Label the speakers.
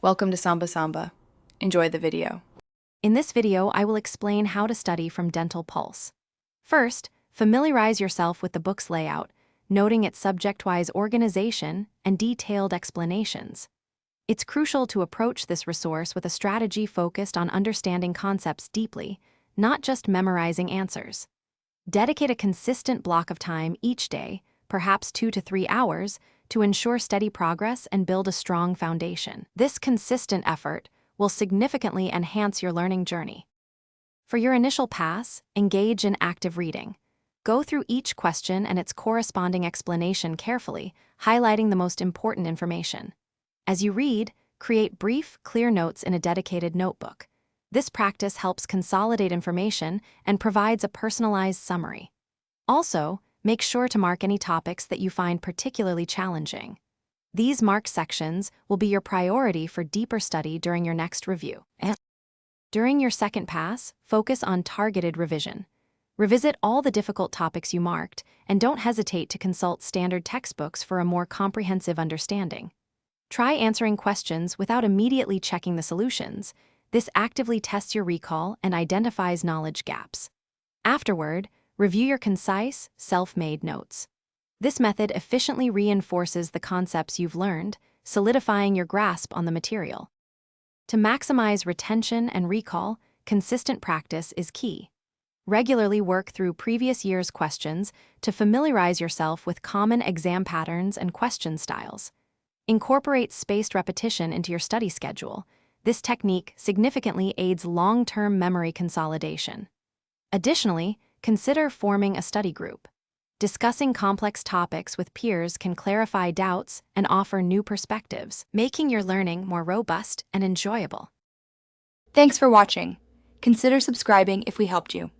Speaker 1: Welcome to Samba Samba. Enjoy the video.
Speaker 2: In this video, I will explain how to study from Dental Pulse. First, familiarize yourself with the book's layout, noting its subject-wise organization and detailed explanations. It's crucial to approach this resource with a strategy focused on understanding concepts deeply, not just memorizing answers. Dedicate a consistent block of time each day, perhaps 2 to 3 hours, to ensure steady progress and build a strong foundation. This consistent effort will significantly enhance your learning journey. For your initial pass, engage in active reading. Go through each question and its corresponding explanation carefully, highlighting the most important information. As you read, create brief, clear notes in a dedicated notebook. This practice helps consolidate information and provides a personalized summary. Also, make sure to mark any topics that you find particularly challenging. These marked sections will be your priority for deeper study during your next review. During your second pass, focus on targeted revision. Revisit all the difficult topics you marked, and don't hesitate to consult standard textbooks for a more comprehensive understanding. Try answering questions without immediately checking the solutions. This actively tests your recall and identifies knowledge gaps. Afterward, review your concise, self-made notes. This method efficiently reinforces the concepts you've learned, solidifying your grasp on the material. To maximize retention and recall, consistent practice is key. Regularly work through previous year's questions to familiarize yourself with common exam patterns and question styles. Incorporate spaced repetition into your study schedule. This technique significantly aids long-term memory consolidation. Additionally, consider forming a study group. Discussing complex topics with peers can clarify doubts and offer new perspectives, making your learning more robust and enjoyable.
Speaker 1: Thanks for watching. Consider subscribing if we helped you.